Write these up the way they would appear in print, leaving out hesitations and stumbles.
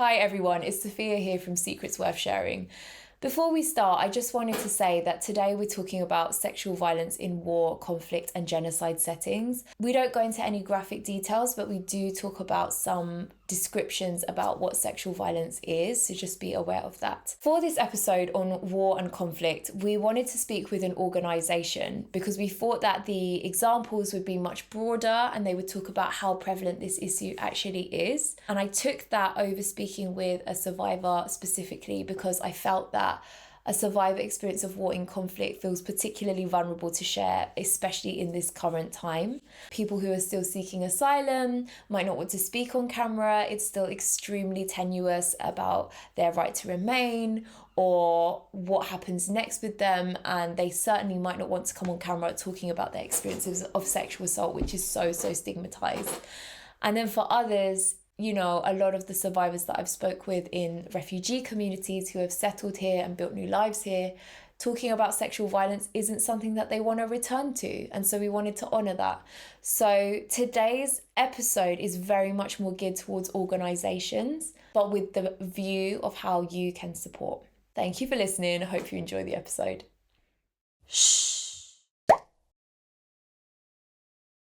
Hi everyone, it's Sophia here from Secrets Worth Sharing. Before we start, I just wanted to say that today we're talking about sexual violence in war, conflict and genocide settings. We don't go into any graphic details, but we do talk about some descriptions about what sexual violence is, so just be aware of that. For this episode on war and conflict, we wanted to speak with an organisation because we thought that the examples would be much broader and they would talk about how prevalent this issue actually is. And I took that over speaking with a survivor specifically because I felt that a survivor experience of war in conflict feels particularly vulnerable to share, especially in this current time. People who are still seeking asylum might not want to speak on camera. It's still extremely tenuous about their right to remain or what happens next with them. And they certainly might not want to come on camera talking about their experiences of sexual assault, which is so stigmatized. And then for others, you know, a lot of the survivors that I've spoke with in refugee communities who have settled here and built new lives here, talking about sexual violence isn't something that they want to return to. And so we wanted to honour that. So today's episode is very much more geared towards organisations, but with the view of how you can support. Thank you for listening. I hope you enjoy the episode.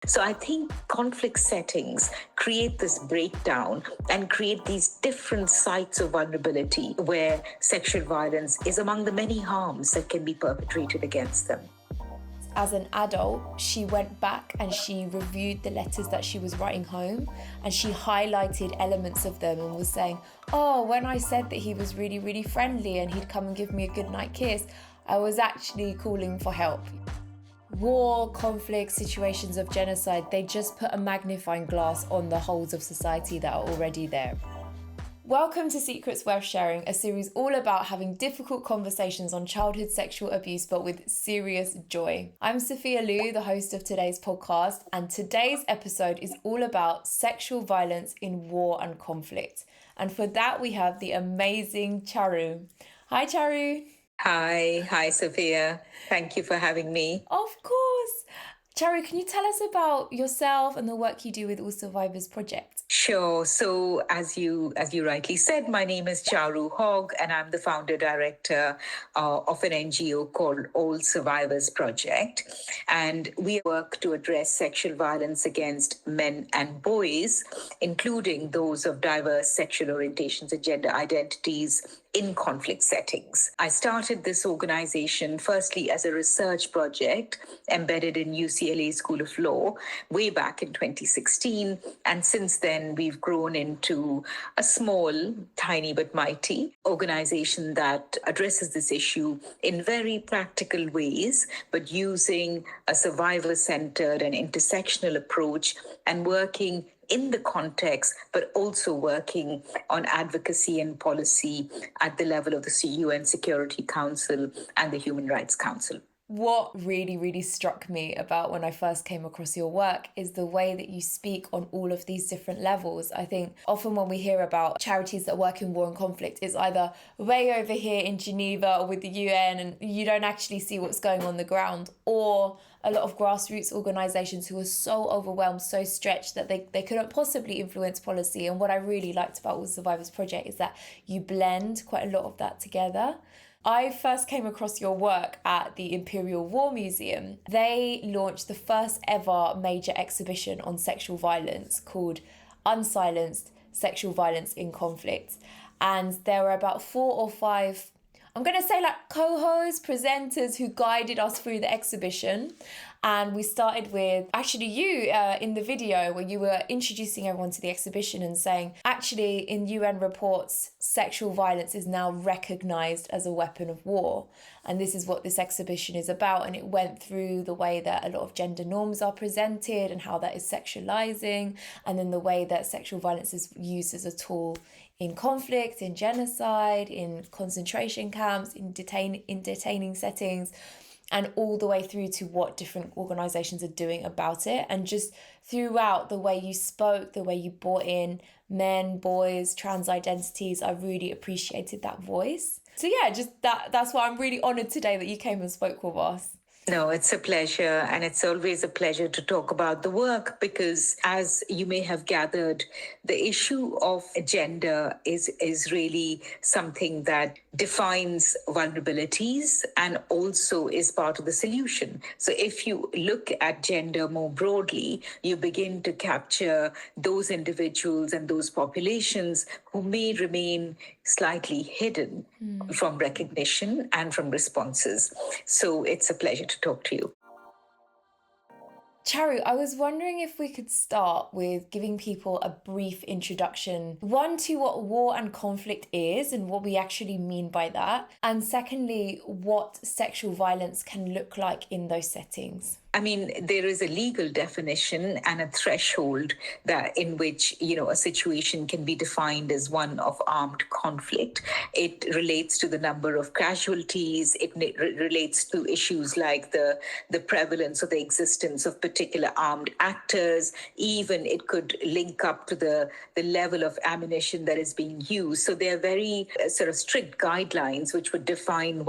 So I think conflict settings create this breakdown and create these different sites of vulnerability where sexual violence is among the many harms that can be perpetrated against them. As an adult, she went back and she reviewed the letters that she was writing home and she highlighted elements of them and was saying, oh, when I said that he was really friendly and he'd come and give me a goodnight kiss, I was actually calling for help. War, conflict, situations of genocide, they just put a magnifying glass on the holes of society that are already there. Welcome to Secrets Worth Sharing, a series all about having difficult conversations on childhood sexual abuse, but with serious joy. I'm Sophia Liu, the host of today's podcast, and today's episode is all about sexual violence in war and conflict. And for that, we have the amazing Charu. Hi, Charu. Hi, Sophia. Thank you for having me. Of course. Charu, can you tell us about yourself and the work you do with All Survivors Project? Sure. So as you rightly said, my name is Charu Hogg, and I'm the founder director of an NGO called All Survivors Project. And we work to address sexual violence against men and boys, including those of diverse sexual orientations and gender identities in conflict settings. I started this organization firstly as a research project embedded in UCLA School of Law way back in 2016. And since then, we've grown into a small, tiny but mighty organization that addresses this issue in very practical ways, but using a survivor-centered and intersectional approach and working in the context, but also working on advocacy and policy at the level of the UN Security Council and the Human Rights Council. What really struck me about when I first came across your work is the way that you speak on all of these different levels. I think often when we hear about charities that work in war and conflict, it's either way over here in Geneva or with the UN and you don't actually see what's going on the ground, or a lot of grassroots organisations who are so overwhelmed, so stretched that they couldn't possibly influence policy. And what I really liked about All Survivors Project is that you blend quite a lot of that together. I first came across your work at the Imperial War Museum. They launched the first ever major exhibition on sexual violence called Unsilenced: Sexual Violence in Conflict. And there were about 4 or 5, I'm going to say like co-hosts, presenters who guided us through the exhibition. And we started with actually you in the video where you were introducing everyone to the exhibition and saying, actually, in UN reports, sexual violence is now recognised as a weapon of war. And this is what this exhibition is about. And it went through the way that a lot of gender norms are presented and how that is sexualising. And then the way that sexual violence is used as a tool in conflict, in genocide, in concentration camps, in detaining settings, and all the way through to what different organisations are doing about it. And just throughout the way you spoke, the way you brought in men, boys, trans identities, I really appreciated that voice. So yeah, just that's why I'm really honoured today that you came and spoke with us. No, it's a pleasure. And it's always a pleasure to talk about the work because, as you may have gathered, the issue of gender is really something that defines vulnerabilities and also is part of the solution. So, if you look at gender more broadly, you begin to capture those individuals and those populations who may remain slightly hidden from recognition and from responses. So it's a pleasure to talk to you. Charu, I was wondering if we could start with giving people a brief introduction, one, to what war and conflict is and what we actually mean by that, and secondly, what sexual violence can look like in those settings. I mean, there is a legal definition and a threshold that in which, a situation can be defined as one of armed conflict. It relates to the number of casualties. It relates to issues like the prevalence or the existence of particular armed actors. Even it could link up to the level of ammunition that is being used. So there are very sort of strict guidelines which would define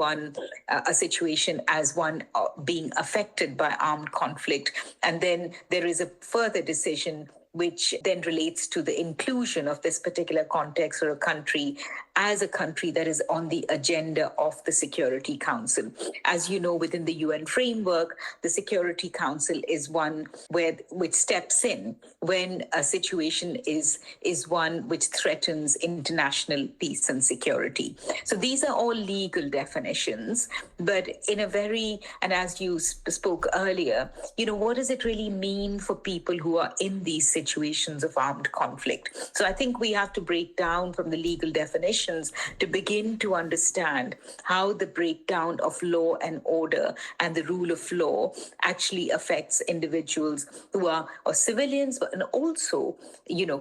a situation as one being affected by armed conflict. And then there is a further decision which then relates to the inclusion of this particular context or a country as a country that is on the agenda of the Security Council. As you know, within the UN framework, the Security Council is one which steps in when a situation is one which threatens international peace and security. So these are all legal definitions, but and as you spoke earlier, what does it really mean for people who are in these situations of armed conflict? So I think we have to break down from the legal definitions to begin to understand how the breakdown of law and order and the rule of law actually affects individuals who are or civilians, and also,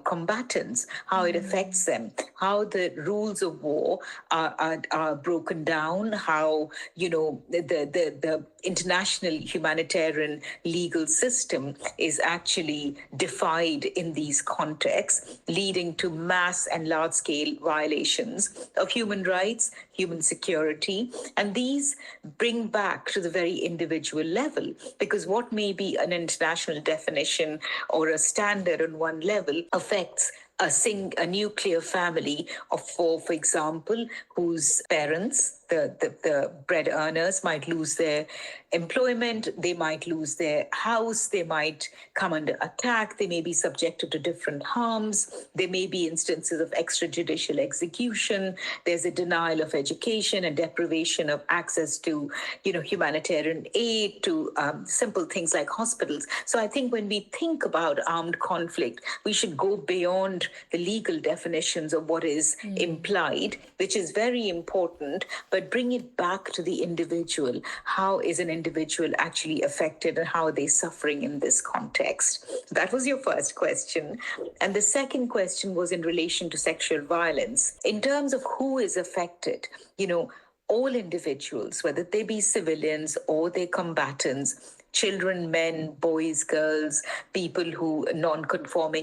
combatants, how it affects them, how the rules of war are broken down, how, the international humanitarian legal system is actually defied in these contexts, leading to mass and large-scale violations of human rights, human security. And these bring back to the very individual level, because what may be an international definition or a standard on one level affects a nuclear family of four, for example, whose parents, the bread earners, might lose their employment, they might lose their house, they might come under attack, they may be subjected to different harms, there may be instances of extrajudicial execution, there's a denial of education and deprivation of access to, humanitarian aid, to simple things like hospitals. So I think when we think about armed conflict, we should go beyond the legal definitions of what is implied, which is very important, but bring it back to the individual. How is an individual actually affected and how are they suffering in this context? That was your first question. And the second question was in relation to sexual violence. In terms of who is affected, all individuals, whether they be civilians or they combatants, children, men, boys, girls, people who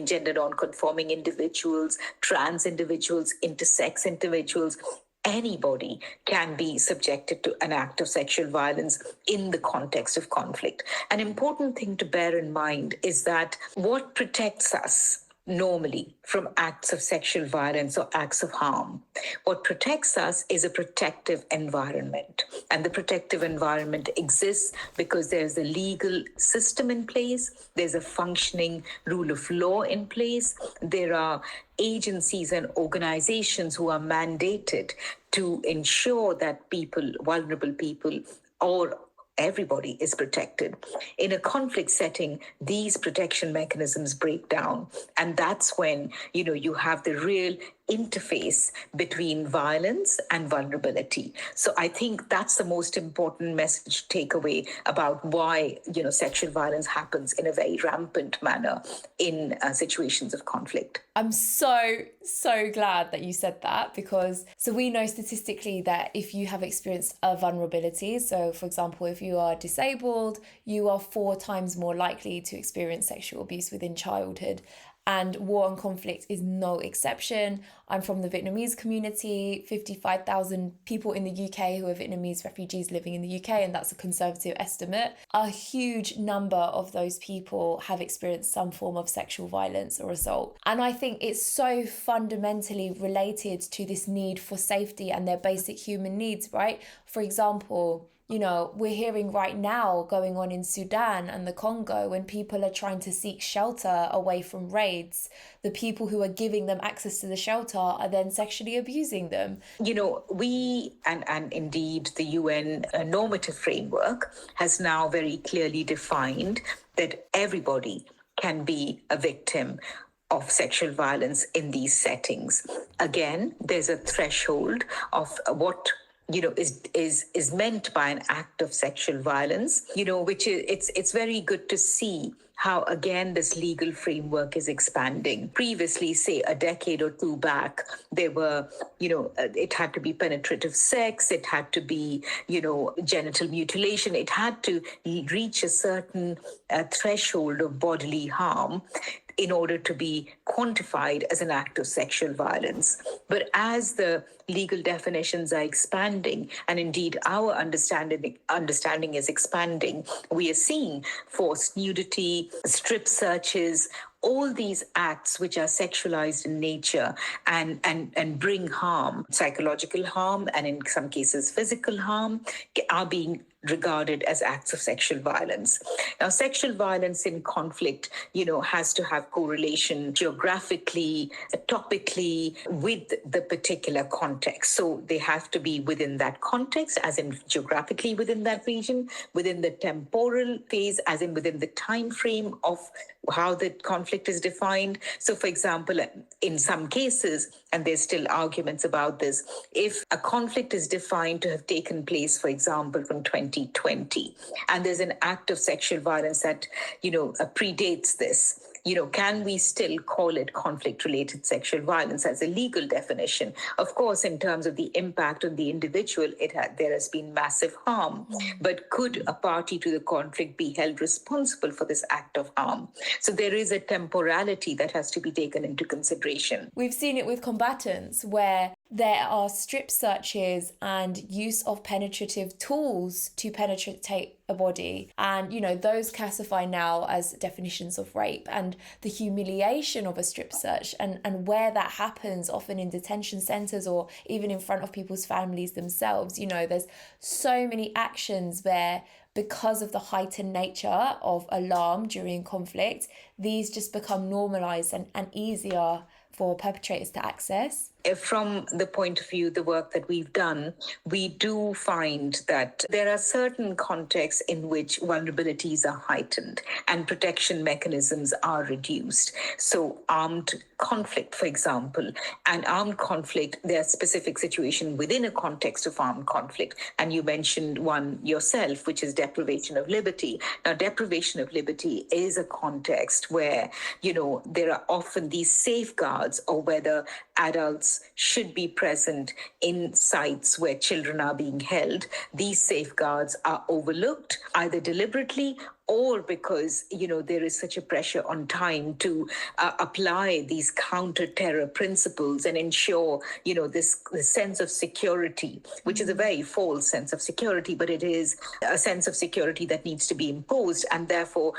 gender non-conforming individuals, trans individuals, intersex individuals, anybody can be subjected to an act of sexual violence in the context of conflict. An important thing to bear in mind is that what protects us normally from acts of sexual violence or acts of harm. What protects us is a protective environment. And the protective environment exists because there's a legal system in place, there's a functioning rule of law in place, there are agencies and organizations who are mandated to ensure that vulnerable people, or everybody is protected. In a conflict setting, these protection mechanisms break down. And that's when, you have the real interface between violence and vulnerability. So I think that's the most important message takeaway about why, sexual violence happens in a very rampant manner in situations of conflict. I'm so glad that you said that, because we know statistically that if you have experienced a vulnerability, so for example, if you are disabled, you are 4 times more likely to experience sexual abuse within childhood. And war and conflict is no exception. I'm from the Vietnamese community, 55,000 people in the UK who are Vietnamese refugees living in the UK, and that's a conservative estimate. A huge number of those people have experienced some form of sexual violence or assault. And I think it's so fundamentally related to this need for safety and their basic human needs, right? For example, you know, we're hearing right now going on in Sudan and the Congo when people are trying to seek shelter away from raids. The people who are giving them access to the shelter are then sexually abusing them. You know, and indeed the UN normative framework has now very clearly defined that everybody can be a victim of sexual violence in these settings. Again, there's a threshold of what is meant by an act of sexual violence, which is it's very good to see how, again, this legal framework is expanding. Previously, say a decade or two back, there were, it had to be penetrative sex, it had to be, genital mutilation, it had to reach a certain threshold of bodily harm in order to be quantified as an act of sexual violence. But as the legal definitions are expanding, and indeed our understanding is expanding, we are seeing forced nudity, strip searches, all these acts which are sexualized in nature and bring harm, psychological harm, and in some cases physical harm, are being regarded as acts of sexual violence. Now, sexual violence in conflict, has to have correlation geographically, topically with the particular context. So they have to be within that context, as in geographically within that region, within the temporal phase, as in within the time frame of how the conflict is defined. So, for example, in some cases, and there's still arguments about this, if a conflict is defined to have taken place, for example, from 2020, and there's an act of sexual violence that, predates this, can we still call it conflict-related sexual violence as a legal definition? Of course, in terms of the impact on the individual, there has been massive harm. But could a party to the conflict be held responsible for this act of harm? So there is a temporality that has to be taken into consideration. We've seen it with combatants where there are strip searches and use of penetrative tools to penetrate a body. And, those classify now as definitions of rape. And the humiliation of a strip search and where that happens, often in detention centres or even in front of people's families themselves, there's so many actions where, because of the heightened nature of alarm during conflict, these just become normalised and easier for perpetrators to access. From the point of view, the work that we've done, we do find that there are certain contexts in which vulnerabilities are heightened and protection mechanisms are reduced. So armed conflict, for example, and armed conflict, there are specific situations within a context of armed conflict. And you mentioned one yourself, which is deprivation of liberty. Now, deprivation of liberty is a context where, there are often these safeguards, or whether adults should be present in sites where children are being held. These safeguards are overlooked, either deliberately or because, there is such a pressure on time to apply these counter-terror principles and ensure, this sense of security, which is a very false sense of security, but it is a sense of security that needs to be imposed. And therefore,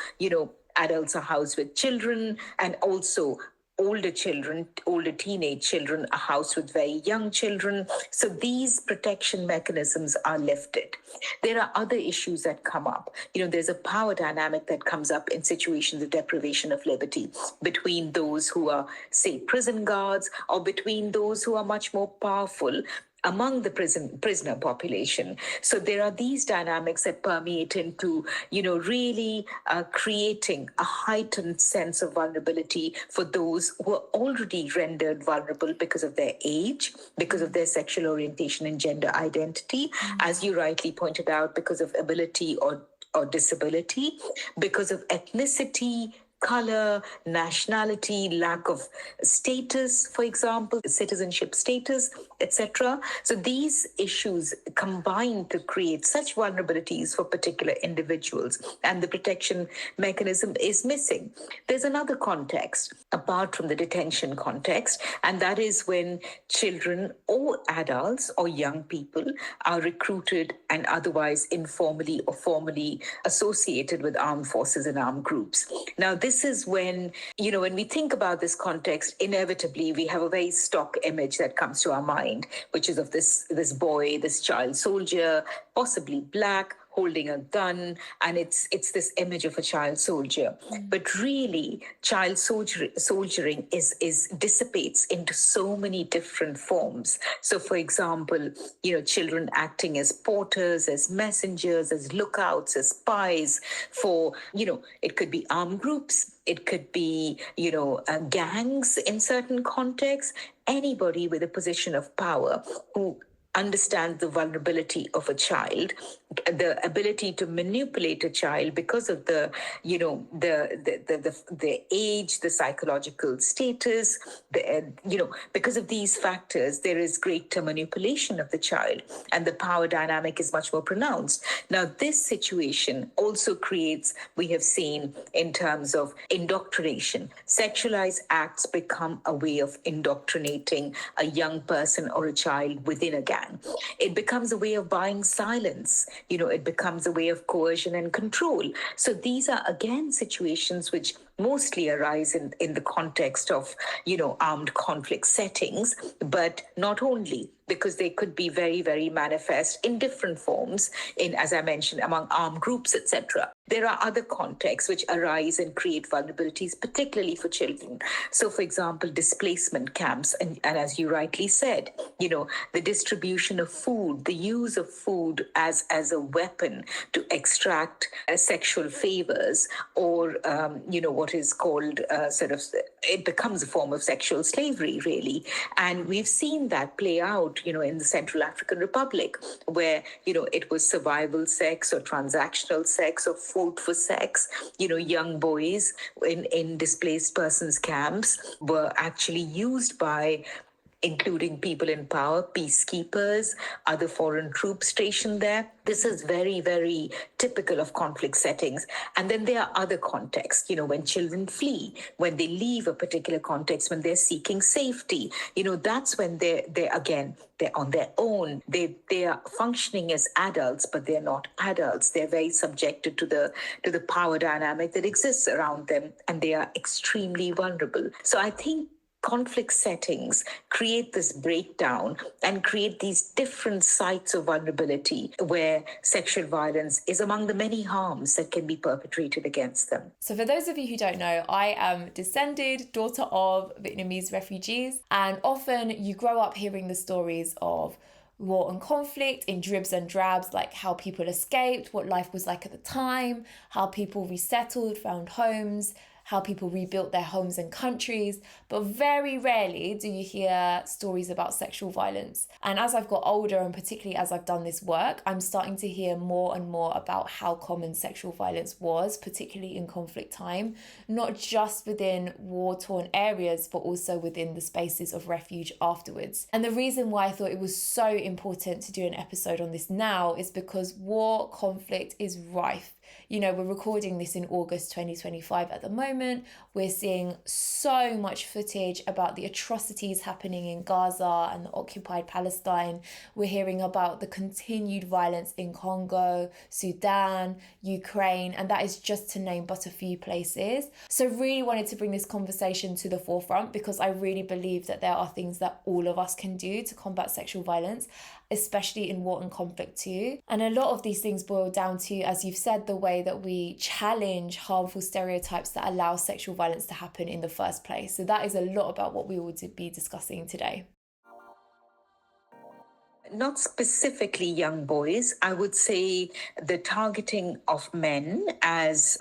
adults are housed with children, and also older teenage children are housed with very young children. So these protection mechanisms are lifted. There are other issues that come up. There's a power dynamic that comes up in situations of deprivation of liberty between those who are, say, prison guards, or between those who are much more powerful among the prisoner population. So there are these dynamics that permeate into, really creating a heightened sense of vulnerability for those who are already rendered vulnerable because of their age, because of their sexual orientation and gender identity, as you rightly pointed out, because of ability or disability, because of ethnicity, color, nationality, lack of status, for example, citizenship status, etc. So these issues combine to create such vulnerabilities for particular individuals, and the protection mechanism is missing. There's another context apart from the detention context, and that is when children or adults or young people are recruited and otherwise informally or formally associated with armed forces and armed groups. Now, this is when, when we think about this context, inevitably we have a very stock image that comes to our mind, which is of this boy, this child soldier, possibly black, holding a gun, and it's this image of a child soldier. But really, child soldiering is dissipates into so many different forms. So, for example, children acting as porters, as messengers, as lookouts, as spies for, it could be armed groups, it could be, gangs in certain contexts, anybody with a position of power who understands the vulnerability of a child, the ability to manipulate a child because of the age, the psychological status, because of these factors, there is greater manipulation of the child, and the power dynamic is much more pronounced. Now, this situation also creates, we have seen in terms of indoctrination, sexualized acts become a way of indoctrinating a young person or a child within a gang. It becomes a way of buying silence. It becomes a way of coercion and control. So these are, again, situations which mostly arise in the context of, armed conflict settings, but not only, because they could be very, very manifest in different forms, as I mentioned, among armed groups, etc. There are other contexts which arise and create vulnerabilities, particularly for children. So, for example, displacement camps, and as you rightly said, the distribution of food, the use of food as a weapon to extract sexual favors, or, what is called it becomes a form of sexual slavery, really. And we've seen that play out, in the Central African Republic, where, it was survival sex or transactional sex or food for sex. Young boys in displaced persons camps were actually used by, including people in power, peacekeepers, other foreign troops stationed there. This is very, very typical of conflict settings. And then there are other contexts, when children flee, when they leave a particular context, when they're seeking safety, that's when they're on their own. They are functioning as adults, but they're not adults. They're very subjected to the power dynamic that exists around them, and they are extremely vulnerable. So I think conflict settings create this breakdown and create these different sites of vulnerability where sexual violence is among the many harms that can be perpetrated against them. So for those of you who don't know, I am descended daughter of Vietnamese refugees, and often you grow up hearing the stories of war and conflict in dribs and drabs, like how people escaped, what life was like at the time, how people resettled, found homes, how people rebuilt their homes and countries, but very rarely do you hear stories about sexual violence. And as I've got older, and particularly as I've done this work, I'm starting to hear more and more about how common sexual violence was, particularly in conflict time, not just within war-torn areas, but also within the spaces of refuge afterwards. And the reason why I thought it was so important to do an episode on this now is because war conflict is rife. We're recording this in August 2025 at the moment. We're seeing so much footage about the atrocities happening in Gaza and the occupied Palestine. We're hearing about the continued violence in Congo, Sudan, Ukraine, and that is just to name but a few places. So really wanted to bring this conversation to the forefront because I really believe that there are things that all of us can do to combat sexual violence, especially in war and conflict too. And a lot of these things boil down to, as you've said, the way that we challenge harmful stereotypes that allow sexual violence to happen in the first place. So that is a lot about what we will be discussing today. Not specifically young boys. I would say the targeting of men as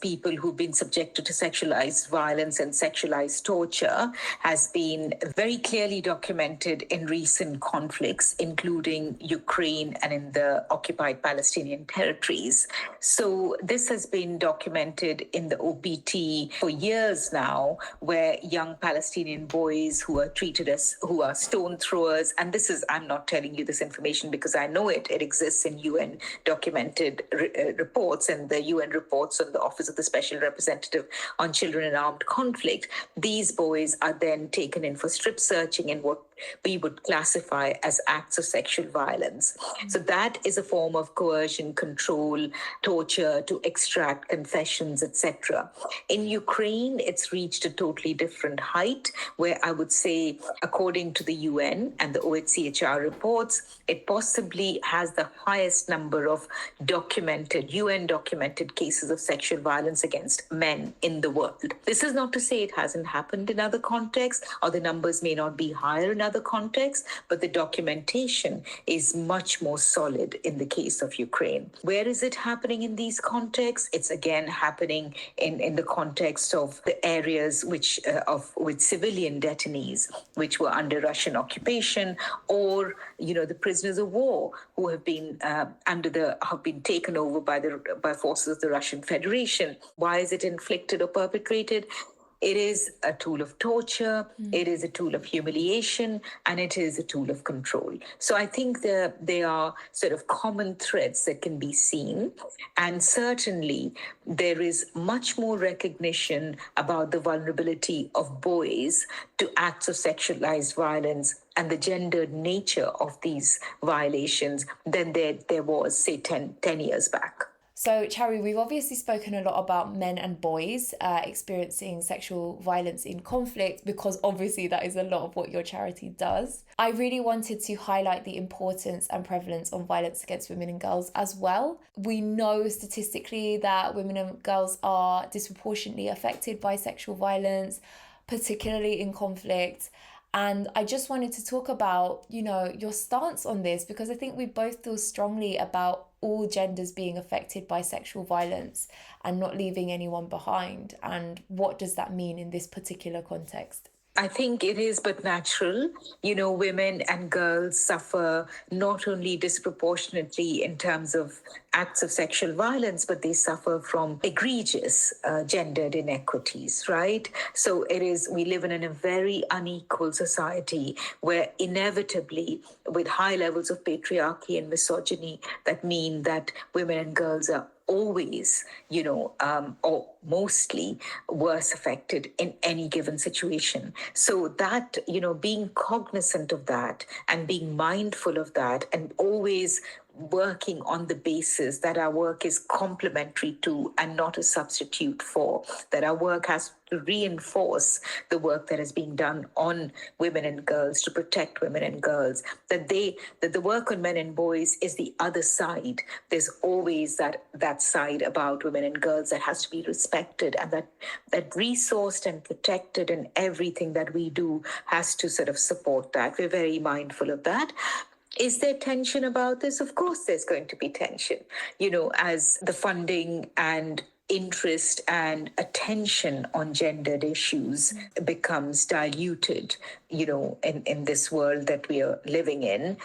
people who've been subjected to sexualized violence and sexualized torture has been very clearly documented in recent conflicts, including Ukraine and in the occupied Palestinian territories. So this has been documented in the OPT for years now, where young Palestinian boys who are treated as who are stone throwers, and this is, I'm not telling you this information because I know it exists in UN documented reports and the UN reports on the Office of the Special Representative on Children in Armed Conflict. These boys are then taken in for strip searching in what we would classify as acts of sexual violence. So that is a form of coercion, control, torture to extract confessions, etc. In Ukraine, it's reached a totally different height, where I would say, according to the UN and the OHCHR reports, it possibly has the highest number of UN documented cases of sexual violence against men in the world. This is not to say it hasn't happened in other contexts, or the numbers may not be higher in other contexts, but the documentation is much more solid in the case of Ukraine. Where is it happening in these contexts? It's again happening in the context of the areas with civilian detainees, which were under Russian occupation, or the prisoners of war who have been have been taken over by forces of the Russian Federation. Why is it inflicted or perpetrated? It is a tool of torture, it is a tool of humiliation, and it is a tool of control. So I think there are sort of common threads that can be seen. And certainly there is much more recognition about the vulnerability of boys to acts of sexualized violence and the gendered nature of these violations than there was, say, 10 years back. So, Charu, we've obviously spoken a lot about men and boys experiencing sexual violence in conflict, because obviously that is a lot of what your charity does. I really wanted to highlight the importance and prevalence of violence against women and girls as well. We know statistically that women and girls are disproportionately affected by sexual violence, particularly in conflict. And I just wanted to talk about, your stance on this, because I think we both feel strongly about all genders being affected by sexual violence and not leaving anyone behind. And what does that mean in this particular context? I think it is but natural. Women and girls suffer not only disproportionately in terms of acts of sexual violence, but they suffer from egregious gendered inequities, right? So we live in a very unequal society where inevitably, with high levels of patriarchy and misogyny that mean that women and girls are always, or mostly worse affected in any given situation. So that, being cognizant of that and being mindful of that and always working on the basis that our work is complementary to and not a substitute for, that our work has to reinforce the work that is being done on women and girls to protect women and girls, that the work on men and boys is the other side. There's always that side about women and girls that has to be respected, and that resourced and protected, and everything that we do has to sort of support that. We're very mindful of that. Is there tension about this? Of course, there's going to be tension, as the funding and interest and attention on gendered issues becomes diluted, in this world that we are living in.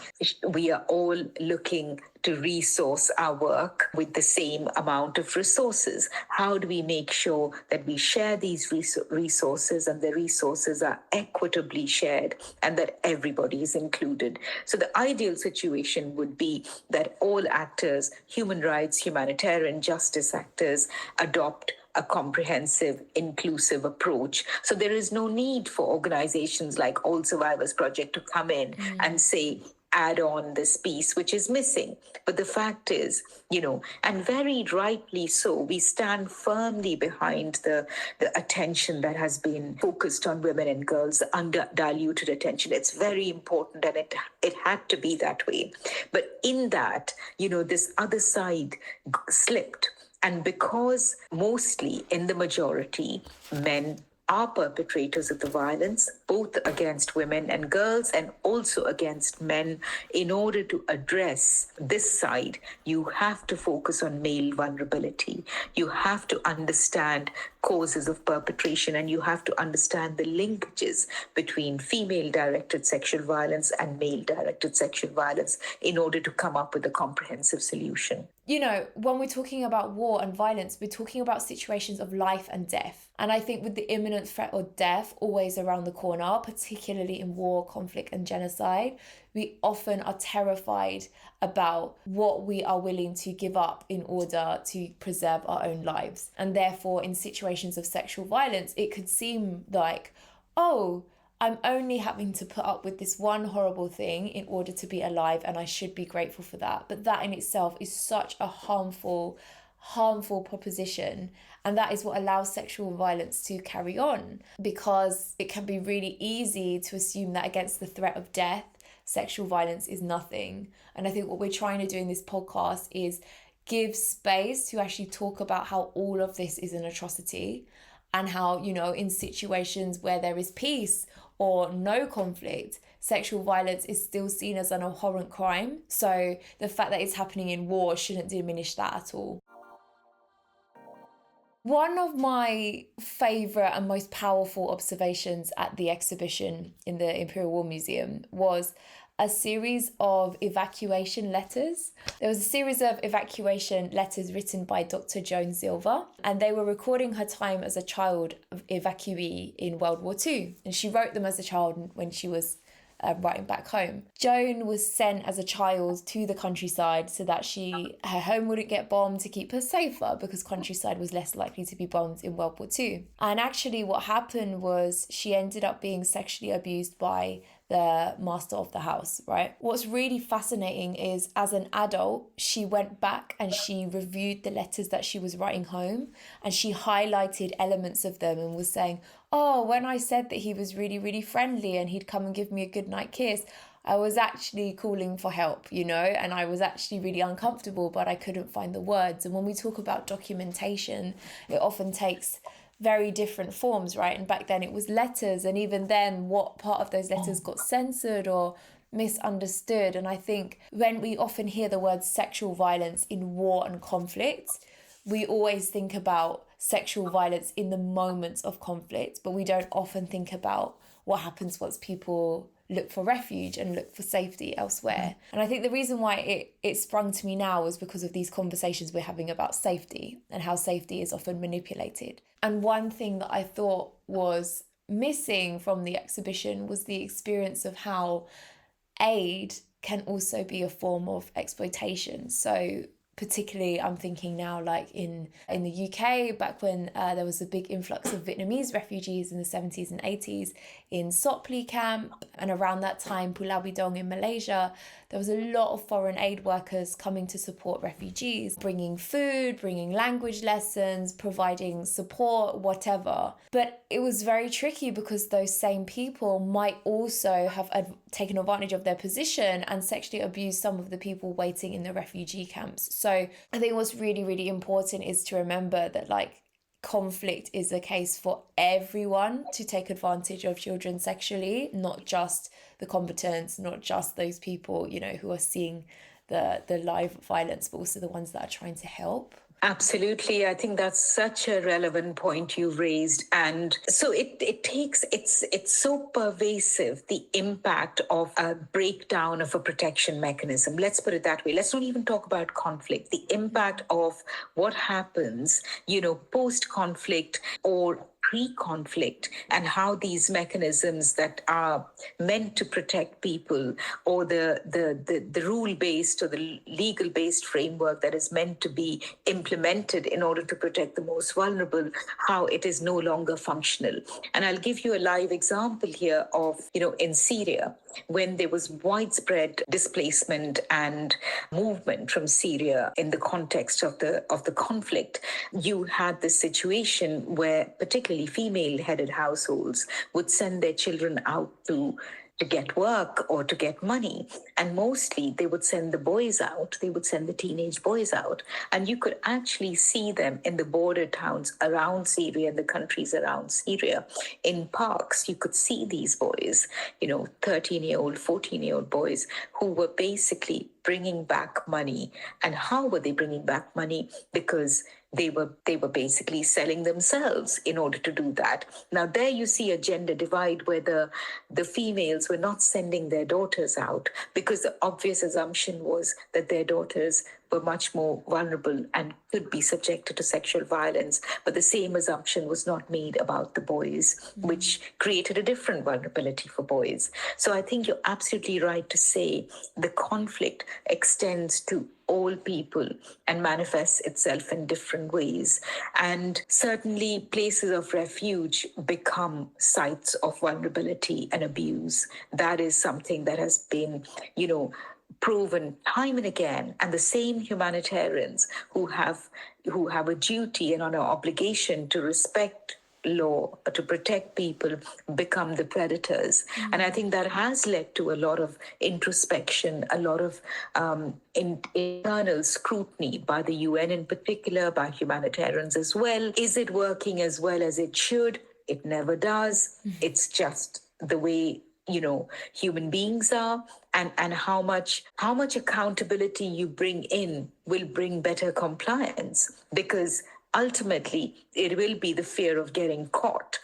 We are all looking to resource our work with the same amount of resources. How do we make sure that we share these resources and the resources are equitably shared and that everybody is included? So the ideal situation would be that all actors, human rights, humanitarian justice actors, adopt a comprehensive, inclusive approach. So there is no need for organizations like All Survivors Project to come in and say, add on this piece which is missing. But the fact is, and very rightly so, we stand firmly behind the attention that has been focused on women and girls, under diluted attention. It's very important, and it had to be that way. But in that, this other side slipped. And because mostly in the majority, men are perpetrators of the violence, both against women and girls and also against men. In order to address this side, you have to focus on male vulnerability. You have to understand causes of perpetration, and you have to understand the linkages between female-directed sexual violence and male-directed sexual violence in order to come up with a comprehensive solution. You know, when we're talking about war and violence, we're talking about situations of life and death. And I think with the imminent threat of death always around the corner, particularly in war, conflict, and genocide, we often are terrified about what we are willing to give up in order to preserve our own lives. And therefore, in situations of sexual violence, it could seem like, oh, I'm only having to put up with this one horrible thing in order to be alive, and I should be grateful for that. But that in itself is such a harmful proposition. And that is what allows sexual violence to carry on, because it can be really easy to assume that against the threat of death, sexual violence is nothing. And I think what we're trying to do in this podcast is give space to actually talk about how all of this is an atrocity, and how, you know, in situations where there is peace or no conflict, sexual violence is still seen as an abhorrent crime. So the fact that it's happening in war shouldn't diminish that at all. One of my favourite and most powerful observations at the exhibition in the Imperial War Museum was a series of evacuation letters. There was a series of evacuation letters written by Dr. Joan Silver, and they were recording her time as a child evacuee in World War II. And she wrote them as a child when she was writing back home. Joan was sent as a child to the countryside so that her home wouldn't get bombed, to keep her safer, because countryside was less likely to be bombed in World War II. And actually what happened was she ended up being sexually abused by the master of the house, right? What's really fascinating is, as an adult, she went back and she reviewed the letters that she was writing home, and she highlighted elements of them and was saying, oh, when I said that he was really, really friendly and he'd come and give me a goodnight kiss, I was actually calling for help, you know, and I was actually really uncomfortable, but I couldn't find the words. And when we talk about documentation, it often takes very different forms, right? And back then it was letters, and even then what part of those letters got censored or misunderstood. And I think when we often hear the word sexual violence in war and conflict, we always think about sexual violence in the moments of conflict, but we don't often think about what happens once people look for refuge and look for safety elsewhere. And I think the reason why it sprung to me now was because of these conversations we're having about safety and how safety is often manipulated. And one thing that I thought was missing from the exhibition was the experience of how aid can also be a form of exploitation. So particularly I'm thinking now like in the UK, back when there was a big influx of Vietnamese refugees in the 70s and 80s in Sopley camp, and around that time Pulau Bidong in Malaysia, there was a lot of foreign aid workers coming to support refugees, bringing food, bringing language lessons, providing support, whatever. But it was very tricky because those same people might also have taken advantage of their position and sexually abused some of the people waiting in the refugee camps. So I think what's really, really important is to remember that like conflict is a case for everyone to take advantage of children sexually, not just the combatants, not just those people, you know, who are seeing the live violence, but also the ones that are trying to help. Absolutely. I think that's such a relevant point you raised. And so it's so pervasive, the impact of a breakdown of a protection mechanism. Let's put it that way. Let's not even talk about conflict. The impact of what happens, you know, post-conflict or pre-conflict, and how these mechanisms that are meant to protect people, or the rule-based or the legal-based framework that is meant to be implemented in order to protect the most vulnerable, how it is no longer functional. And I'll give you a live example here of, you know, in Syria, when there was widespread displacement and movement from Syria in the context of the conflict, you had this situation where particularly female-headed households would send their children out to to get work or to get money. And mostly they would send the boys out, they would send the teenage boys out. And you could actually see them in the border towns around Syria and the countries around Syria. In parks, you could see these boys, 13-year-old, 14-year-old boys who were basically bringing back money. And how were they bringing back money? Because they were basically selling themselves in order to do that. Now there you see a gender divide where the females were not sending their daughters out because the obvious assumption was that their daughters were much more vulnerable and could be subjected to sexual violence. But the same assumption was not made about the boys, which created a different vulnerability for boys. So I think you're absolutely right to say the conflict extends to all people and manifests itself in different ways. And certainly places of refuge become sites of vulnerability and abuse. That is something that has been, proven time and again. And the same humanitarians who have a duty and an obligation to respect law to protect people become the predators. And I think that has led to a lot of introspection, a lot of internal scrutiny by the UN in particular, by humanitarians as well. Is it working as well as it should? It never does. It's just the way human beings are, and how much accountability you bring in will bring better compliance, because ultimately it will be the fear of getting caught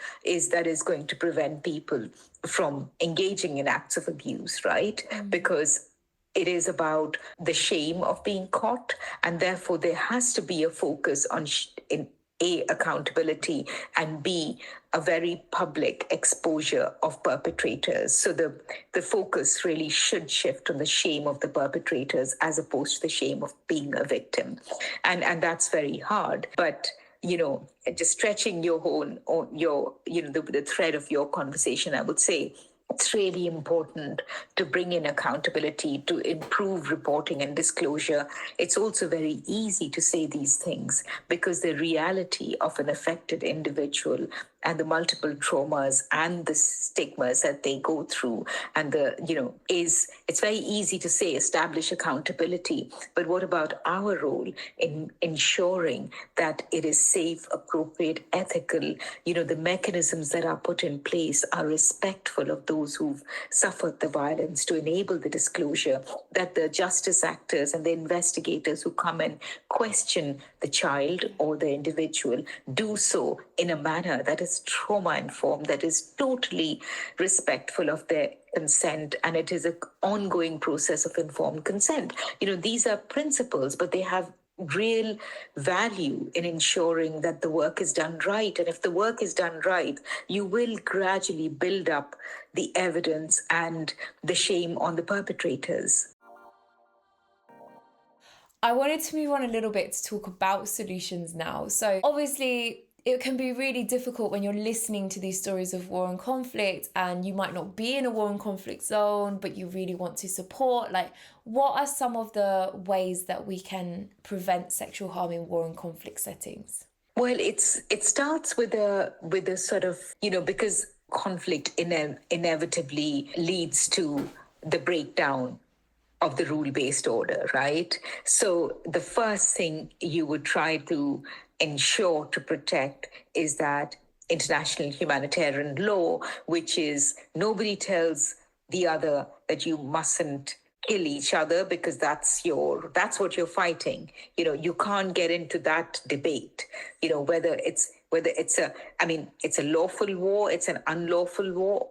that is going to prevent people from engaging in acts of abuse, right? Because it is about the shame of being caught, and therefore there has to be a focus on in A, accountability, and B, a very public exposure of perpetrators. So the focus really should shift on the shame of the perpetrators as opposed to the shame of being a victim. And that's very hard. But just stretching your the thread of your conversation, I would say it's really important to bring in accountability, to improve reporting and disclosure. It's also very easy to say these things because the reality of an affected individual and the multiple traumas and the stigmas that they go through and it's very easy to say establish accountability, but what about our role in ensuring that it is safe, appropriate, ethical, the mechanisms that are put in place are respectful of those who've suffered the violence, to enable the disclosure, that the justice actors and the investigators who come and question the child or the individual do so in a manner that is trauma-informed, that is totally respectful of their consent, and it is an ongoing process of informed consent. These are principles, but they have real value in ensuring that the work is done right. And if the work is done right, you will gradually build up the evidence and the shame on the perpetrators. I wanted to move on a little bit to talk about solutions now. So obviously, it can be really difficult when you're listening to these stories of war and conflict, and you might not be in a war and conflict zone, but you really want to support. Like, what are some of the ways that we can prevent sexual harm in war and conflict settings? Well, it starts with a sort of, because conflict inevitably leads to the breakdown of the rule-based order, right? So the first thing you would try to ensure to protect is that international humanitarian law, which is nobody tells the other that you mustn't kill each other because that's what you're fighting. You can't get into that debate, whether it's a lawful war, it's an unlawful war.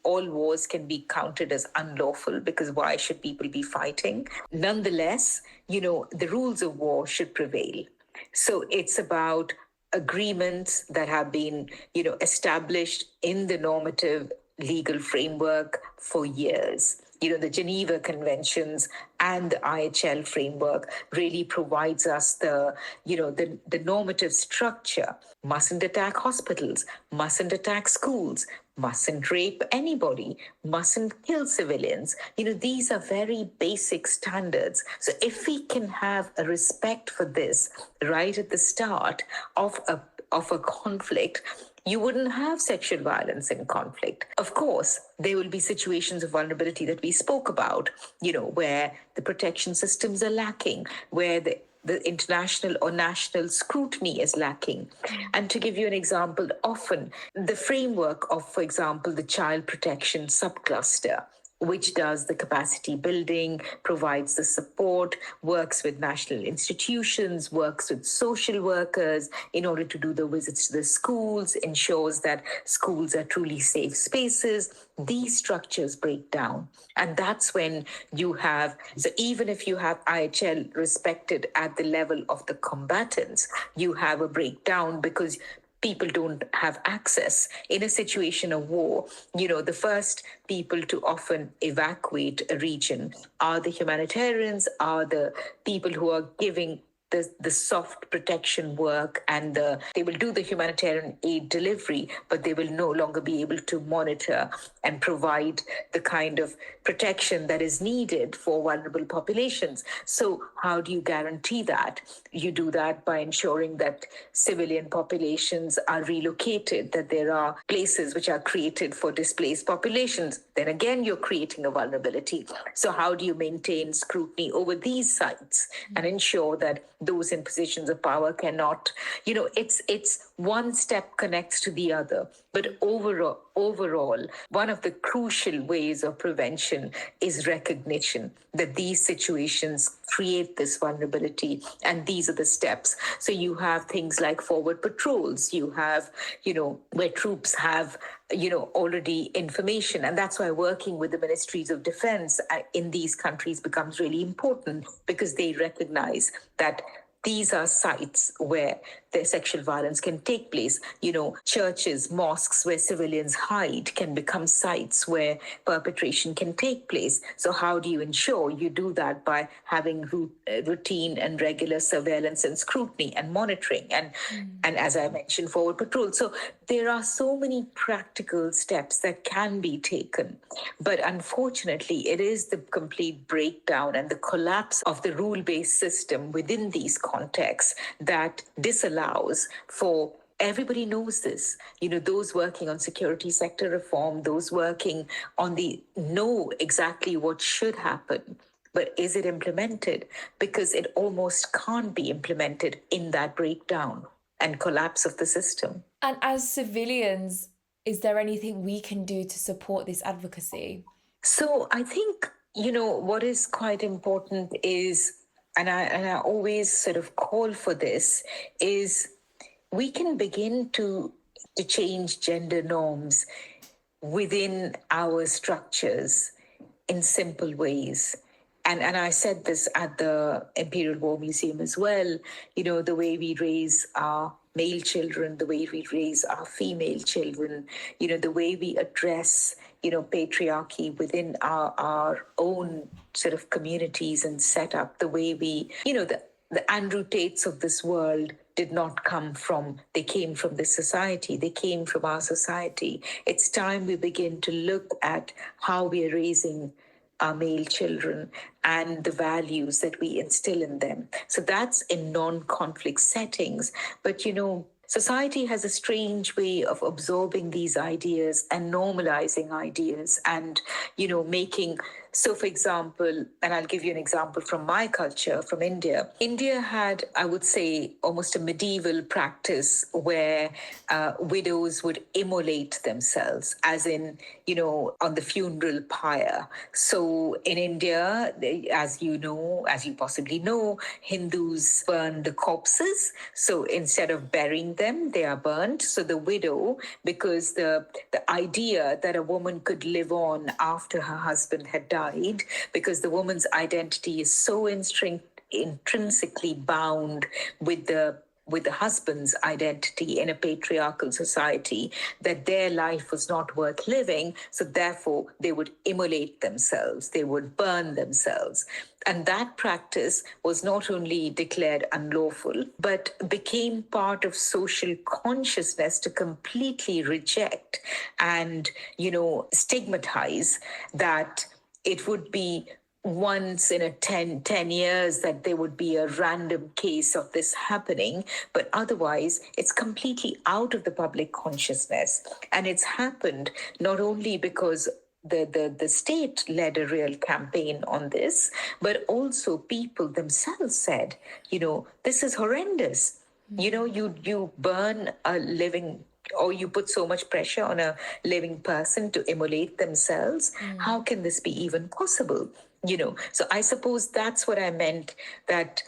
All wars can be counted as unlawful because why should people be fighting? Nonetheless, the rules of war should prevail. So it's about agreements that have been, established in the normative legal framework for years. The Geneva Conventions and the IHL framework really provides us the normative structure. Mustn't attack hospitals, mustn't attack schools, mustn't rape anybody, mustn't kill civilians. These are very basic standards. So if we can have a respect for this right at the start of a conflict, you wouldn't have sexual violence in conflict. Of course, there will be situations of vulnerability that we spoke about, where the protection systems are lacking, where the international or national scrutiny is lacking. And to give you an example, often the framework of, for example, the child protection subcluster, which does the capacity building, provides the support, works with national institutions, works with social workers in order to do the visits to the schools, ensures that schools are truly safe spaces. These structures break down. And that's when you have, so even if you have IHL respected at the level of the combatants, you have a breakdown because people don't have access. In a situation of war, the first people to often evacuate a region are the humanitarians, are the people who are giving the soft protection work, and they will do the humanitarian aid delivery, but they will no longer be able to monitor and provide the kind of protection that is needed for vulnerable populations. So how do you guarantee that? You do that by ensuring that civilian populations are relocated, that there are places which are created for displaced populations. Then again, you're creating a vulnerability. So how do you maintain scrutiny over these sites and ensure that those in positions of power cannot, it's one step connects to the other. But overall, one of the crucial ways of prevention is recognition that these situations create this vulnerability, and these are the steps. So you have things like forward patrols, you have, where troops have already information. And that's why working with the ministries of defense in these countries becomes really important, because they recognize that these are sites where the sexual violence can take place. Churches, mosques where civilians hide can become sites where perpetration can take place. So how do you ensure you do that? By having routine and regular surveillance and scrutiny and monitoring and as I mentioned, forward patrol. So there are so many practical steps that can be taken. But unfortunately, it is the complete breakdown and the collapse of the rule-based system within these contexts that disallows for everybody knows this. Those working on security sector reform, those working on know exactly what should happen. But is it implemented? Because it almost can't be implemented in that breakdown and collapse of the system. And as civilians, is there anything we can do to support this advocacy? So I think, what is quite important is, and I always sort of call for this, is we can begin to change gender norms within our structures in simple ways. And I said this at the Imperial War Museum as well, the way we raise our male children, the way we raise our female children, the way we address, patriarchy within our own sort of communities and setup, the way we, the Andrew Tates of this world did not come from, they came from this society, they came from our society. It's time we begin to look at how we are raising our male children and the values that we instill in them. So that's in non-conflict settings. But, society has a strange way of absorbing these ideas and normalizing ideas and, making. So, for example, and I'll give you an example from my culture, from India. India had, I would say, almost a medieval practice where widows would immolate themselves, as in, on the funeral pyre. So in India, as you possibly know, Hindus burn the corpses. So instead of burying them, they are burned. So the widow, because the idea that a woman could live on after her husband had died, because the woman's identity is so intrinsically bound with the husband's identity in a patriarchal society, that their life was not worth living. So therefore, they would immolate themselves, they would burn themselves. And that practice was not only declared unlawful, but became part of social consciousness to completely reject and, stigmatize that it would be once in a 10 years that there would be a random case of this happening, but otherwise it's completely out of the public consciousness. And it's happened not only because the state led a real campaign on this, but also people themselves said, this is horrendous. You burn a living, or you put so much pressure on a living person to immolate themselves. How can this be even possible? So I suppose that's what I meant, that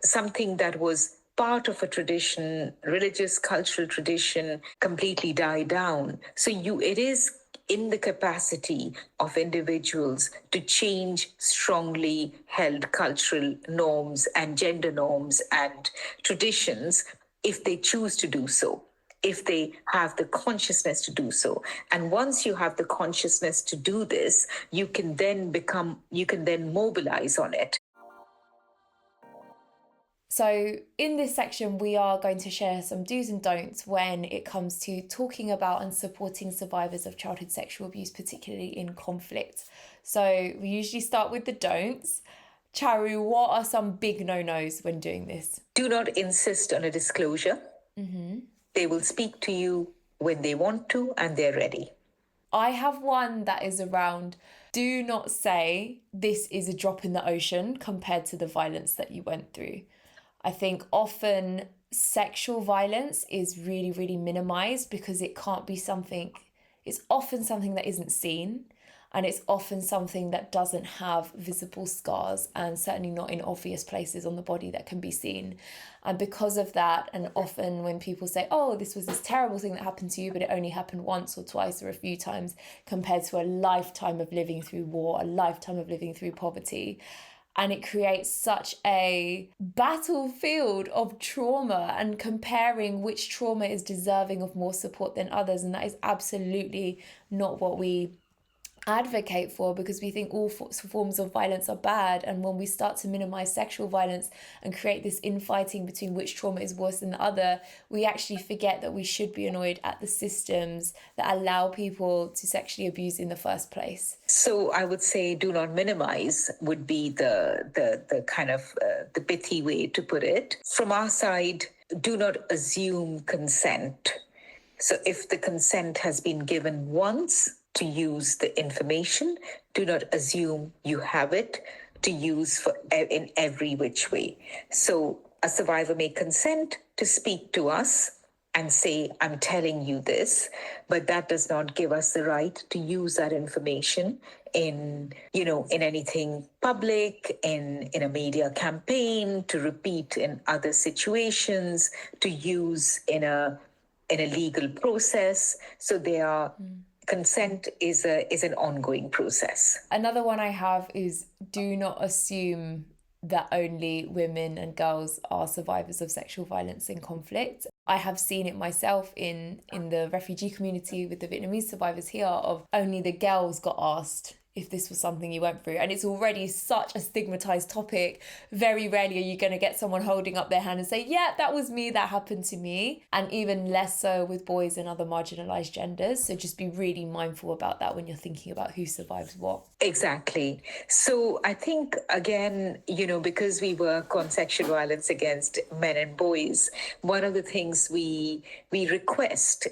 something that was part of a tradition, religious cultural tradition, completely die down. So it is in the capacity of individuals to change strongly held cultural norms and gender norms and traditions if they choose to do so, if they have the consciousness to do so. And once you have the consciousness to do this, you can then mobilize on it. So in this section, we are going to share some do's and don'ts when it comes to talking about and supporting survivors of childhood sexual abuse, particularly in conflict. So we usually start with the don'ts. Charu, what are some big no-nos when doing this? Do not insist on a disclosure. They will speak to you when they want to and they're ready. I have one that is around, do not say this is a drop in the ocean compared to the violence that you went through. I think often sexual violence is really, really minimized because it can't be something, it's often something that isn't seen, and it's often something that doesn't have visible scars, and certainly not in obvious places on the body that can be seen. And because of that, and often when people say, oh, this was this terrible thing that happened to you, but it only happened once or twice or a few times, compared to a lifetime of living through war, a lifetime of living through poverty. And it creates such a battlefield of trauma and comparing which trauma is deserving of more support than others. And that is absolutely not what we advocate for, because we think all forms of violence are bad. And when we start to minimize sexual violence and create this infighting between which trauma is worse than the other, we actually forget that we should be annoyed at the systems that allow people to sexually abuse in the first place. So I would say do not minimize would be the kind of the pithy way to put it. From our side, do not assume consent. So if the consent has been given once to use the information, do not assume you have it to use in every which way. So a survivor may consent to speak to us and say, I'm telling you this, but that does not give us the right to use that information in anything public, in a media campaign, to repeat in other situations, to use in a legal process. So consent is an ongoing process. Another one I have is do not assume that only women and girls are survivors of sexual violence in conflict. I have seen it myself in the refugee community with the Vietnamese survivors here, of only the girls got asked if this was something you went through. And it's already such a stigmatized topic. Very rarely are you going to get someone holding up their hand and say, yeah, that was me, that happened to me. And even less so with boys and other marginalized genders. So just be really mindful about that when you're thinking about who survives what. Exactly. So I think, again, because we work on sexual violence against men and boys, one of the things we request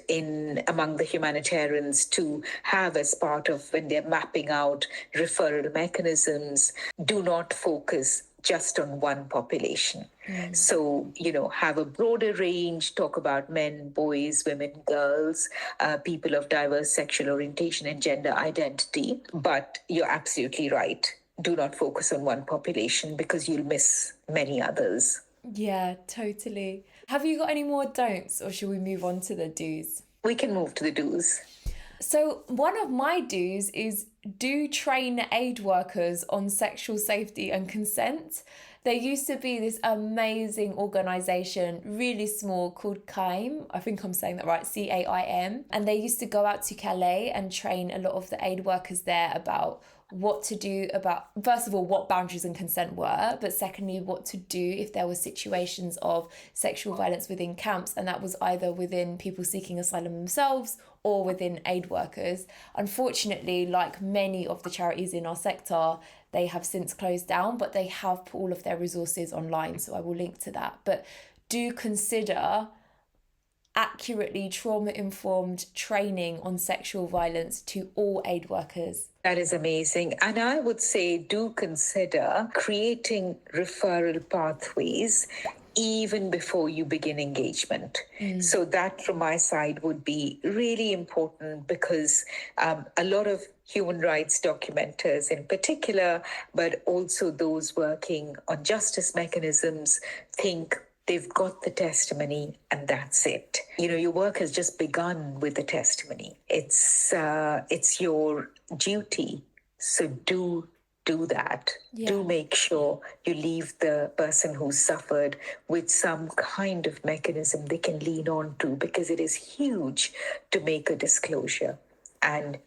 among the humanitarians to have as part of when they're mapping out referral mechanisms, do not focus just on one population. So, have a broader range, talk about men, boys, women, girls, people of diverse sexual orientation and gender identity. But you're absolutely right. Do not focus on one population because you'll miss many others. Yeah, totally. Have you got any more don'ts, or should we move on to the do's? We can move to the do's. So one of my do's is do train aid workers on sexual safety and consent. There used to be this amazing organisation, really small, called CAIM. I think I'm saying that right, CAIM. And they used to go out to Calais and train a lot of the aid workers there about what to do about, first of all, what boundaries and consent were, but secondly, what to do if there were situations of sexual violence within camps, and that was either within people seeking asylum themselves or within aid workers. Unfortunately, like many of the charities in our sector, they have since closed down, but they have put all of their resources online, so I will link to that. But do consider accurately trauma-informed training on sexual violence to all aid workers. That is amazing. And I would say do consider creating referral pathways even before you begin engagement. So that from my side would be really important, because a lot of human rights documenters in particular, but also those working on justice mechanisms, think they've got the testimony and that's it. You know, your work has just begun with the testimony. It's your duty. So do that. Yeah. Do make sure you leave the person who suffered with some kind of mechanism they can lean on to, because it is huge to make a disclosure, and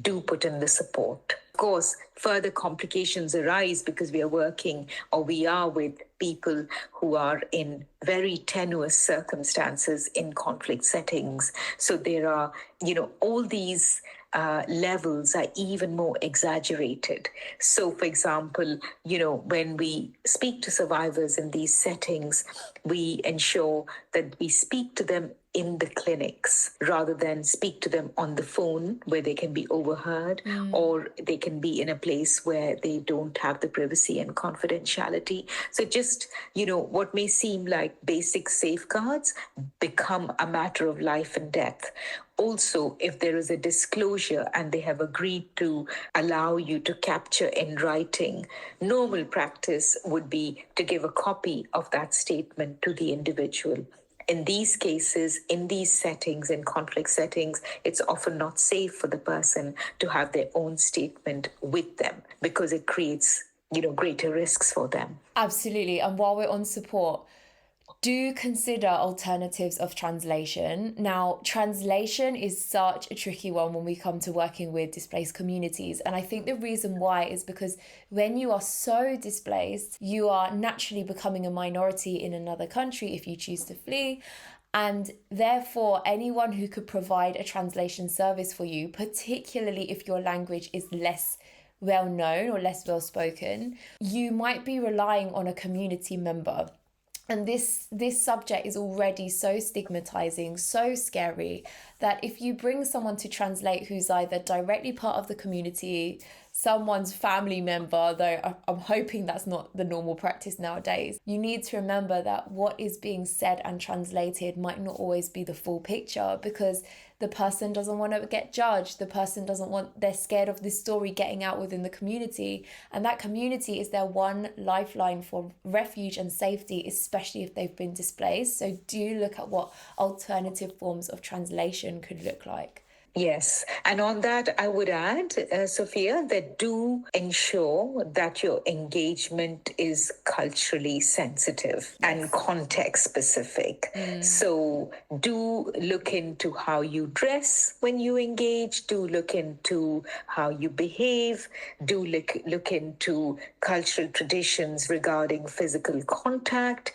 do put in the support. Of course, further complications arise because we are with people who are in very tenuous circumstances in conflict settings. So there are, all these levels are even more exaggerated. So, for example, when we speak to survivors in these settings, we ensure that we speak to them in the clinics rather than speak to them on the phone where they can be overheard, or they can be in a place where they don't have the privacy and confidentiality. So just, what may seem like basic safeguards become a matter of life and death. Also, if there is a disclosure and they have agreed to allow you to capture in writing, normal practice would be to give a copy of that statement to the individual. In these cases, in these settings, in conflict settings, it's often not safe for the person to have their own statement with them, because it creates, greater risks for them. Absolutely. And while we're on support, do consider alternatives of translation. Now, translation is such a tricky one when we come to working with displaced communities. And I think the reason why is because when you are so displaced, you are naturally becoming a minority in another country if you choose to flee. And therefore, anyone who could provide a translation service for you, particularly if your language is less well known or less well spoken, you might be relying on a community member. And this subject is already so stigmatizing, so scary, that if you bring someone to translate who's either directly part of the community, someone's family member, though I'm hoping that's not the normal practice nowadays, you need to remember that what is being said and translated might not always be the full picture, because the person doesn't want to get judged. The person they're scared of this story getting out within the community. And that community is their one lifeline for refuge and safety, especially if they've been displaced. So do look at what alternative forms of translation could look like. Yes. And on that, I would add, Sophia, that do ensure that your engagement is culturally sensitive and context specific. So do look into how you dress when you engage. Do look into how you behave. Do look into cultural traditions regarding physical contact.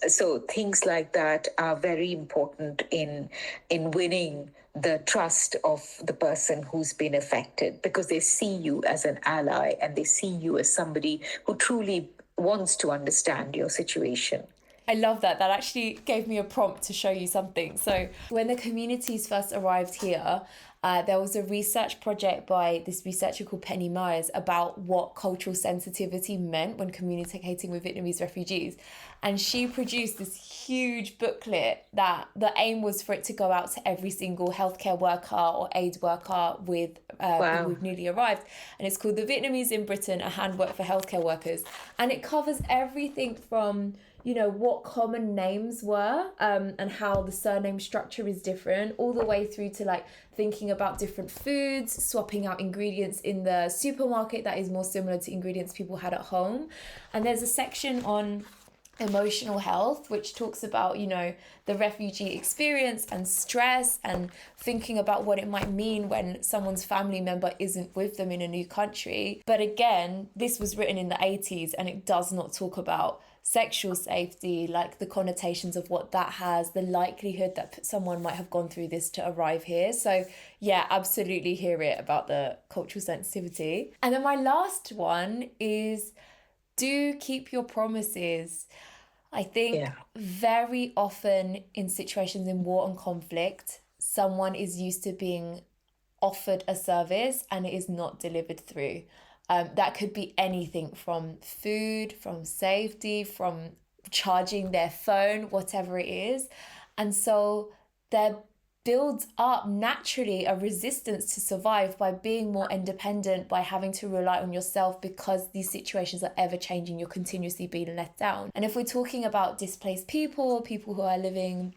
So things like that are very important in winning the trust of the person who's been affected, because they see you as an ally and they see you as somebody who truly wants to understand your situation. I love that. That actually gave me a prompt to show you something. So when the communities first arrived here, there was a research project by this researcher called Penny Myers about what cultural sensitivity meant when communicating with Vietnamese refugees. And she produced this huge booklet that the aim was for it to go out to every single healthcare worker or aid worker with people who've newly arrived. And it's called The Vietnamese in Britain, a handbook for healthcare workers. And it covers everything from what common names were and how the surname structure is different, all the way through to thinking about different foods, swapping out ingredients in the supermarket that is more similar to ingredients people had at home. And there's a section on emotional health, which talks about, you know, the refugee experience and stress and thinking about what it might mean when someone's family member isn't with them in a new country. But again, this was written in the 80s and it does not talk about sexual safety, like the connotations of what that has, the likelihood that someone might have gone through this to arrive here. So yeah, absolutely hear it about the cultural sensitivity. And then my last one is, do keep your promises. I think very often in situations in war and conflict, someone is used to being offered a service and it is not delivered through. That could be anything from food, from safety, from charging their phone, whatever it is. And so there builds up naturally a resistance to survive by being more independent, by having to rely on yourself because these situations are ever changing. You're continuously being let down. And if we're talking about displaced people, people who are living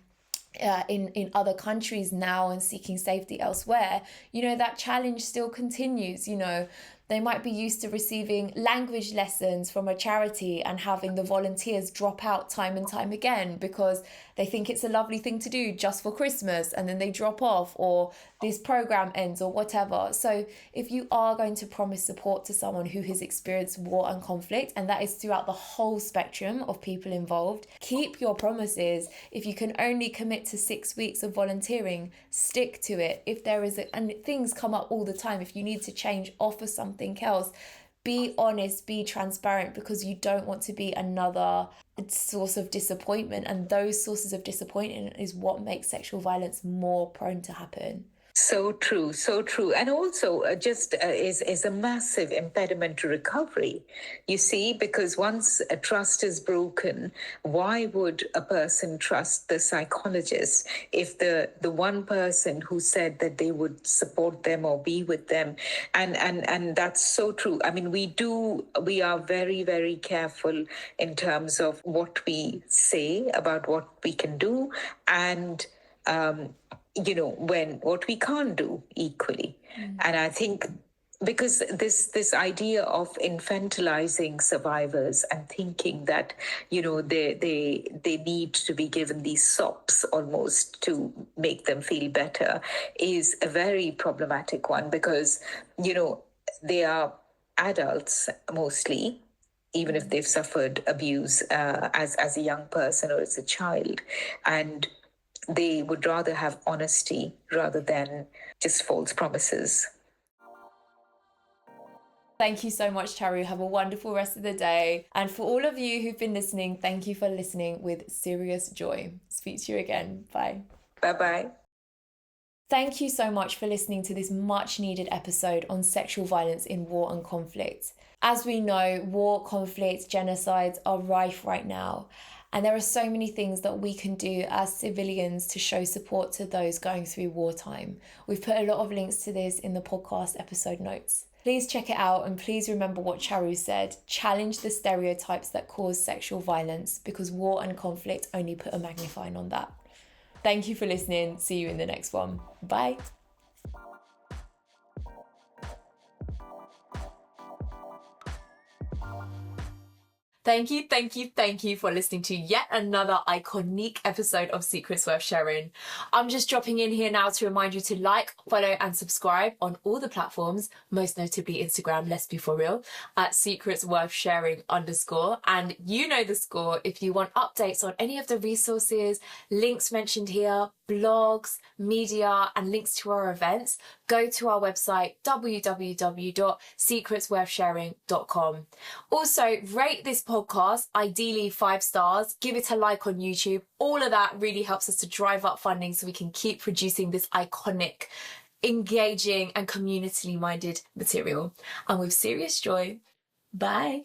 in other countries now and seeking safety elsewhere, you know, that challenge still continues. You know, they might be used to receiving language lessons from a charity and having the volunteers drop out time and time again because they think it's a lovely thing to do just for Christmas, and then they drop off, or this program ends, or whatever. So if you are going to promise support to someone who has experienced war and conflict, and that is throughout the whole spectrum of people involved, keep your promises. If you can only commit to 6 weeks of volunteering, stick to it. If there is and things come up all the time, if you need to change, offer something else. Be honest, be transparent, because you don't want to be another source of disappointment, and those sources of disappointment is what makes sexual violence more prone to happen. So true, so true. And also is a massive impediment to recovery, you see, because once a trust is broken, why would a person trust the psychologist if the one person who said that they would support them or be with them? And that's so true. I mean, we are very, very careful in terms of what we say about what we can do, and when what we can't do equally. And I think because this idea of infantilizing survivors and thinking that they need to be given these sops almost to make them feel better is a very problematic one, because they are adults mostly, even if they've suffered abuse as a young person or as a child, and they would rather have honesty rather than just false promises. Thank you so much, Charu. Have a wonderful rest of the day. And for all of you who've been listening, thank you for listening with serious joy. Speak to you again. Bye. Bye-bye. Thank you so much for listening to this much needed episode on sexual violence in war and conflict. As we know, war, conflict, genocides are rife right now. And there are so many things that we can do as civilians to show support to those going through wartime. We've put a lot of links to this in the podcast episode notes. Please check it out, and please remember what Charu said. Challenge the stereotypes that cause sexual violence, because war and conflict only put a magnifying on that. Thank you for listening. See you in the next one. Bye. Thank you for listening to yet another iconic episode of Secrets Worth Sharing. I'm just dropping in here now to remind you to like, follow and subscribe on all the platforms, most notably Instagram, let's be for real, at Secrets Worth Sharing _. And you know the score. If you want updates on any of the resources, links mentioned here, blogs, media and links to our events, go to our website www.secretsworthsharing.com. Also, rate this podcast, ideally 5 stars, give it a like on YouTube. All of that really helps us to drive up funding so we can keep producing this iconic, engaging and community minded material. And with serious joy, bye.